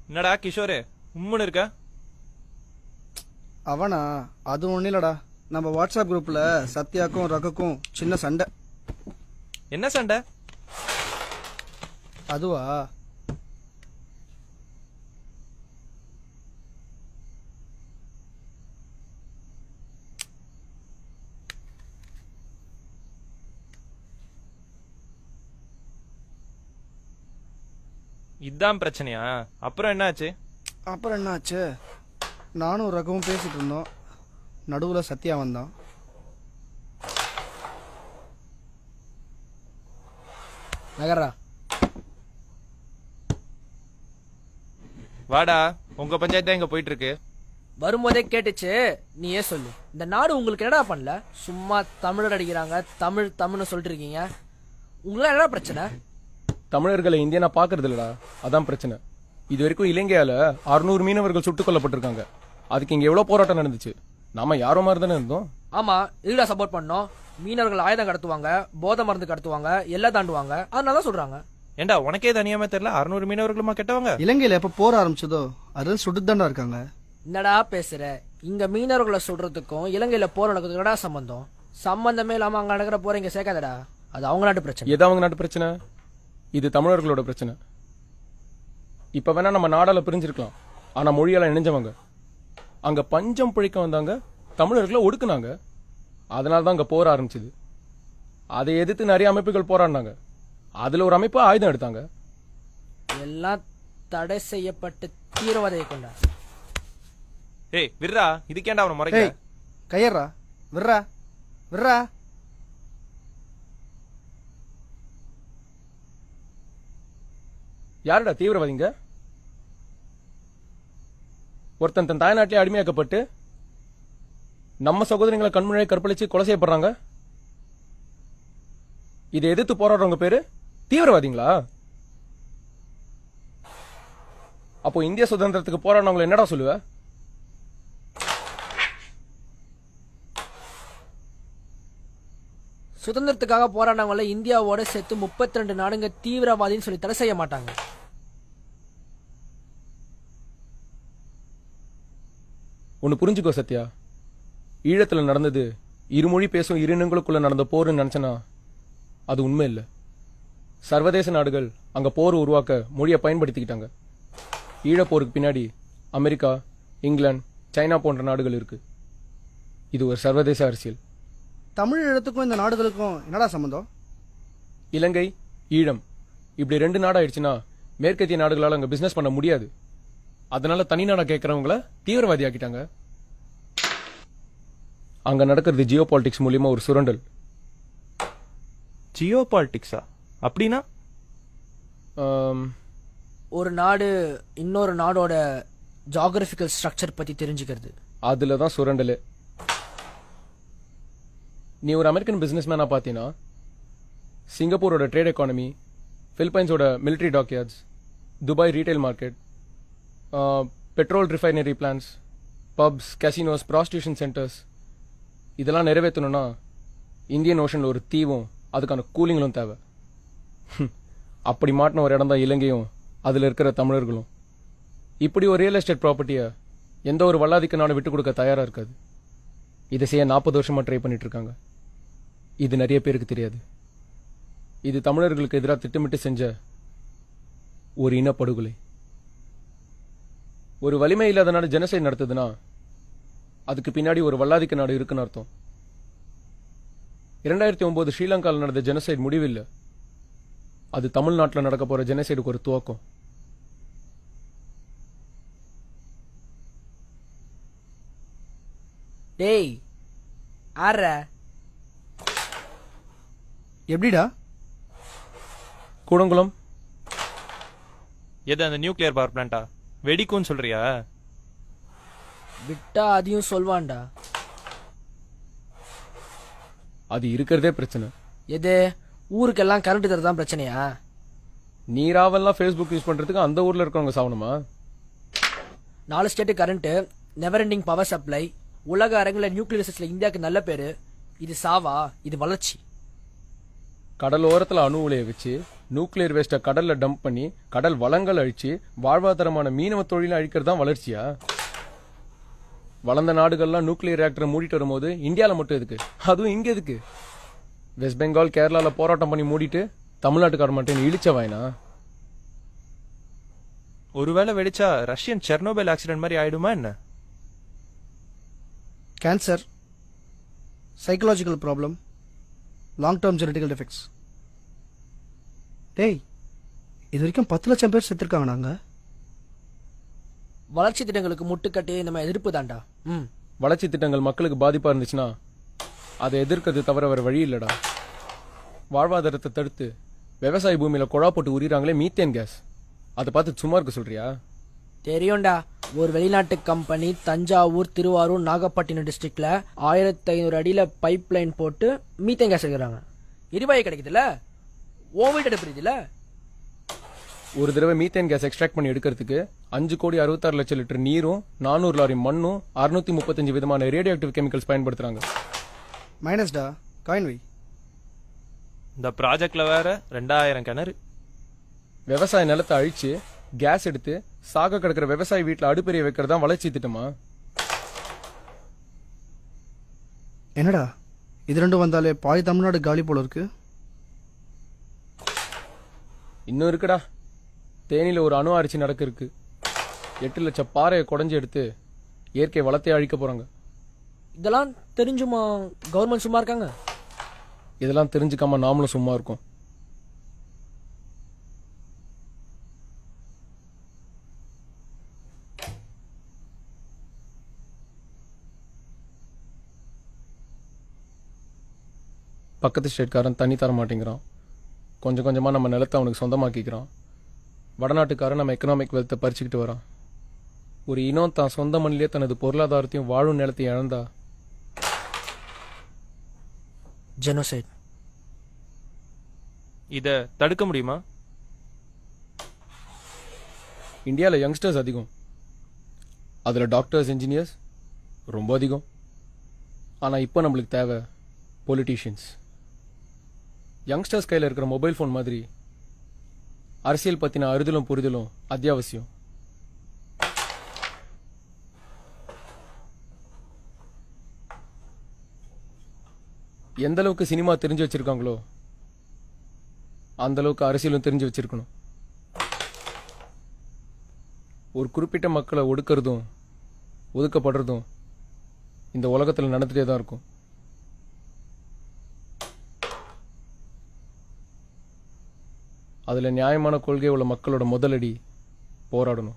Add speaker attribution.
Speaker 1: என்னடா கிஷோரு உம்முன்னு இருக்க?
Speaker 2: அவனா? அது ஒன்றும் இல்லடா. நம்ம வாட்ஸ்அப் குரூப்ல சத்யாக்கும் ரகுக்கும் சின்ன சண்டை.
Speaker 1: என்ன சண்டை?
Speaker 2: அதுவா,
Speaker 1: இதான் பிரச்சனையா? அப்புறம் என்னாச்சு?
Speaker 2: அப்புறம் என்ன ஆச்சு? நானும் ரகுவும் பேசிட்டு இருந்தோம். நடுவில் சத்யா வந்தான்.
Speaker 3: நகரா
Speaker 1: வாடா, உங்க பஞ்சாயத்து இங்க போயிட்டு இருக்கு.
Speaker 3: வரும்போதே கேட்டுச்சு. நீ ஏன் சொல்லு, இந்த நாடு உங்களுக்கு என்னடா பண்ணல? சும்மா தமிழர் அடிக்கிறாங்க, தமிழ் தமிழ்னு சொல்லிட்டு இருக்கீங்க. உங்களுக்கு என்னடா பிரச்சனை?
Speaker 4: தமிழர்களை இந்தியனா பாக்குறது இல்லடா, அதான் பிரச்சனை. இது வரைக்கும் இலங்கையால 600 மீனவர்கள் சுட்டுக் கொல்லப்பட்டிருக்காங்க. அதுக்கு இங்க எவ்வளவு போராட்டம் நடந்துச்சு. நாம யாரோ மாதிரி தானே இருந்தோம்.
Speaker 3: ஆமா, இதுடா சப்போர்ட் பண்ணோம். மீனவர்கள் ஆயுதம் கடத்துவாங்க, போதை மருந்து கடத்துவாங்க, எல்லாம் தாண்டுவாங்க. அதனால தான் சொல்றாங்க.
Speaker 1: ஏண்டா உனக்கே தனியாம தெரியல? 600 மீனவர்களுமா கெட்டவங்க?
Speaker 2: இலங்கையில எப்ப போர் ஆரம்பிச்சதோ அது சுட்டுதாண்டா இருக்காங்க.
Speaker 3: என்னடா பேசுற? இங்க மீனவர்களை சொல்றதுக்கும் இலங்கையில போர் நடக்கிறதுக்கு என்னடா சம்பந்தம்? சம்பந்தமே இல்லாம அங்க நடக்கிற போற இங்க சேர்க்காதடா. அது அவங்க நாட்டு பிரச்சனை.
Speaker 4: எது அவங்க நாட்டு பிரச்சனை? இது தமிழர்களோட பிரச்சனை. இப்ப வேணா நம்ம நாடால பிரிஞ்சிருக்கலாம், ஆனா மொழியால இணைஞ்சவங்க. அங்க பஞ்சம் பிழைக்க வந்தாங்க, தமிழர்களை ஒடுக்குனாங்க. அதனாலதான் அங்க போர் ஆரம்பிச்சது. அதை எதிர்த்து நிறைய அமைப்புகள் போராடினாங்க. அதுல ஒரு அமைப்பு ஆயுதம் எடுத்தாங்க.
Speaker 3: எல்லாம் தடை செய்யப்பட்டு தீவிரவாதியை கொண்டா.
Speaker 1: ஏய் விர்ரா, இதுக்கேண்டா அவனை முறைக்க?
Speaker 2: ஏய் கையறா, விர்றா விர்றா.
Speaker 4: யாருடா தீவிரவாதிங்க? ஒருத்தன் தன் தாய்நாட்டிலே அடிமையாக்கப்பட்டு நம்ம சகோதரிகளை கண்முறை கற்பழிச்சு கொலை செய்யப்படுறாங்க. இதை எதிர்த்து போராடுறவங்க பேரு தீவிரவாதிங்களா? அப்போ இந்திய சுதந்திரத்துக்கு போராடினவங்களை என்னடா சொல்லுவ?
Speaker 3: சுதந்திரத்துக்காக போராடினவங்கள இந்தியாவோட சேர்த்து 32 நாடுங்க தீவிரவாதின்னு சொல்லி தடை செய்ய மாட்டாங்க.
Speaker 4: ஒன்னு புரிஞ்சுக்கோ சத்யா, ஈழத்துல நடந்தது இருமொழி பேசும் இரு நடந்த போர்னு நினைச்சனா அது உண்மை இல்ல. சர்வதேச நாடுகள் அங்க போர் உருவாக்க மொழியை பயன்படுத்திக்கிட்டாங்க. ஈழப்போருக்கு பின்னாடி அமெரிக்கா, இங்கிலாந்து, சைனா போன்ற நாடுகள் இருக்கு. இது ஒரு சர்வதேச அரசியல்.
Speaker 2: தமிழ் இடத்துக்கும் இந்த நாடுகளுக்கும் என்னடா சம்பந்தம்?
Speaker 4: இலங்கை, ஈழம் இப்படி 2 நாடாயிடுச்சுன்னா மேற்கத்திய நாடுகளால அங்க பிசினஸ் பண்ண முடியாது. அதனால தனி நாடா கேட்கறவங்கள தீவிரவாதி ஆக்கிட்டாங்க. அங்க நடக்கிறது ஜியோ பாலிடிக்ஸ் மூலியமா ஒரு சுரண்டல்.
Speaker 1: ஜியோ பாலிடிக்ஸா? அப்படின்னா?
Speaker 3: ஒரு நாடு இன்னொரு நாடோட ஜியோகிராபிக்கல் ஸ்ட்ரக்சர் பத்தி தெரிஞ்சுக்கிறது.
Speaker 4: அதுலதான் சுரண்டல். நீ ஒரு அமெரிக்கன் பிசினஸ் மேனா பாத்தீங்கன்னா சிங்கப்பூரோட ட்ரேட் எக்கானமி, பிலிப்பைன்ஸோட military dockyards, Dubai retail market, petrol refinery plans, pubs, casinos, prostitution centres இதெல்லாம் நிறைவேற்றணும்னா இந்தியன் ஓஷன்ல ஒரு தீவும் அதுக்கான கூலிங்களும் தேவை. அப்படி மாட்டின ஒரு இடம் தான் இலங்கையும் அதுல இருக்கிற தமிழர்களும். இப்படி ஒரு ரியல் எஸ்டேட் ப்ராப்பர்ட்டியை எந்த ஒரு வல்லாதிக்க நாடு விட்டு கொடுக்க தயாரா இருக்காது. இதை செய்ய 40 வருஷமா ட்ரை பண்ணிட்டு இருக்காங்க. இது நிறைய பேருக்கு தெரியாது. இது தமிழர்களுக்கு எதிராக திட்டமிட்டு செஞ்ச ஒரு இனப்படுகொலை. ஒரு வலிமை இல்லாத நாடு ஜெனசைட் நடத்துதுன்னா அதுக்கு பின்னாடி ஒரு வல்லாதிக்க நாடு இருக்குன்னு அர்த்தம். 2009 ஸ்ரீலங்காவில் நடந்த ஜெனசைட் முடிவில்லை, அது தமிழ்நாட்டில் நடக்க போற ஜெனசைடுக்கு ஒரு துவக்கம்.
Speaker 3: டேய் ஆற
Speaker 2: எப்படிடா?
Speaker 4: கூடங்குளம்
Speaker 1: எது அந்த நியூக்ளியர் பவர் பிளான்ட்டா? வெடிக்கும்னு சொல்றியா?
Speaker 3: விட்டா அதையும் சொல்வான்டா.
Speaker 4: அது இருக்கிறதே பிரச்சனை.
Speaker 3: எது? ஊருக்கெல்லாம் கரண்ட் தரதான் பிரச்சனையா?
Speaker 4: நீராவெல்லாம் ஃபேஸ்புக் யூஸ் பண்றதுக்கு அந்த ஊர்ல இருக்கவங்க சாவணுமா?
Speaker 3: 4 state current, never ending power supply, உலக அரங்கில் நியூக்ளியர் ரிசர்ச்ல இந்தியாவுக்கு நல்ல பேரு. இது சாவா? இது வளர்ச்சி.
Speaker 4: கடலோரத்துல அணு உலையை வச்சு நியூக்ளியர் வேஸ்ட்டை கடல்ல டம்ப் பண்ணி கடல் வளங்கள் அழிச்சு வாழ்வாதாரமான மீனவ தொழிலை அழிக்கிறது தான் வளர்ச்சியா? வளர்ந்த நாடுகள்லாம் நியூக்ளியர் ரியாக்டரை மூடிட்டு வரும்போது இந்தியாவில் மட்டும் எதுக்கு? அதுவும் இங்க எதுக்கு? வெஸ்ட் பெங்கால் கேரளால போராட்டம் பண்ணி மூடிட்டு தமிழ்நாட்டுக்கார மட்டும் இழிச்ச வாயினா?
Speaker 1: ஒருவேளை வெடிச்சா ரஷ்யன் செர்னோபைல் ஆக்சிடென்ட் மாதிரி ஆயிடுமா என்ன?
Speaker 2: Cancer, psychological problem, long term genetical defects. டேய், இது வரைக்கும் 10 லட்சம் பேர் செத்துருக்காங்க. நாங்கள்
Speaker 3: வளர்ச்சி திட்டங்களுக்கு முட்டுக்கட்டி நம்ம எதிர்ப்பு தாண்டா. ம்.
Speaker 4: வளர்ச்சி திட்டங்கள் மக்களுக்கு பாதிப்பா இருந்துச்சுன்னா அதை எதிர்க்கிறது தவிர வேற வழி இல்லடா. வாழ்வாதாரத்தை தடுத்து விவசாய பூமியில குழா போட்டு உரிறாங்களே மீத்தேன் கேஸ், அதை பார்த்து சும்மா இருக்க சொல்றியா?
Speaker 3: தெரியும்டா, ஒரு வெளிநாட்டு கம்பெனி தஞ்சாவூர், திருவாரூர், நாகப்பட்டினம் டிஸ்ட்ரிக்ட்ல 1500 அடியில பைப் லைன் போட்டு மீத்தேன் கேஸ் எடுக்கிறாங்க. எரிவாயு கிடைக்குதுல்ல, ஓ வீட்டு புரியுதுல.
Speaker 4: ஒரு தடவை மீத்தேன் கேஸ் எக்ஸ்ட்ராக்ட் பண்ணி எடுக்கிறதுக்கு 5,66,00,000 லிட்டர் நீரும் 400 லாரி மண்ணும் 635 விதமான ரேடியோ ஆக்டிவ் கெமிக்கல்ஸ் பயன்படுத்துறாங்க.
Speaker 2: மைனஸ்டா, காயின் வை.
Speaker 1: இந்த ப்ராஜெக்ட்ல வேற 2000 கிணறு.
Speaker 4: விவசாய நிலத்தை அழிச்சு கேஸ் எடுத்து சாக கிடக்கிற விவசாய வீட்டுல அடுப்பெரிய வைக்கிறது தான் வளர்ச்சி திட்டமா?
Speaker 2: என்னடா இது ரெண்டும் வந்தாலே பாதி தமிழ்நாடு காலி போல இருக்கு.
Speaker 4: இன்னும் இருக்குடா. தேனியில ஒரு அணு ஆராய்ச்சி நடக்க இருக்கு. 8 லட்சம் பாறையை குடஞ்சி எடுத்து இயற்கை வளத்தை அழிக்க போறாங்க.
Speaker 3: இதெல்லாம் தெரிஞ்சுமா கவர்மெண்ட் சும்மா இருக்காங்க?
Speaker 4: இதெல்லாம் தெரிஞ்சுக்காம நாமளும் சும்மா இருக்கோம். பக்கத்து ஸ்டேட்காரன் தண்ணி தர மாட்டேங்கிறான். கொஞ்சம் கொஞ்சமா நம்ம நிலத்தை அவனுக்கு சொந்தமாக்கிக்கிறான். வடநாட்டுக்காரன் நம்ம எக்கனாமிக் வெல்த்தை பறிச்சுக்கிட்டு வரான். ஒரு இனம் தான் சொந்த மண்ணிலே தனது பொருளாதாரத்தையும் வாழும் நிலத்தையும் இழந்தா
Speaker 3: ஜெனோசைட்.
Speaker 1: இத தடுக்க முடியுமா?
Speaker 4: இந்தியாவில் யங்ஸ்டர்ஸ் அதிகம், அதுல டாக்டர்ஸ், இன்ஜினியர்ஸ் ரொம்ப அதிகம். ஆனா இப்போ நம்மளுக்கு தேவை பொலிட்டீஷியன்ஸ். யங்ஸ்டர்ஸ் கையில் இருக்கிற மொபைல் ஃபோன் மாதிரி அரசியல் பத்தின அறிதலும் புரிதலும் அத்தியாவசியம். எந்த அளவுக்கு சினிமா தெரிஞ்சு வச்சிருக்காங்களோ அந்த அளவுக்கு அரசியலும் தெரிஞ்சு வச்சிருக்கணும். ஒரு குறிப்பிட்ட மக்களை ஒடுக்கிறதும் ஒதுக்கப்படுறதும் இந்த உலகத்தில் நடந்துட்டே தான் இருக்கும். அதுல நியாயமான கொள்கை உள்ள மக்களோட முதலடி போராடணும்.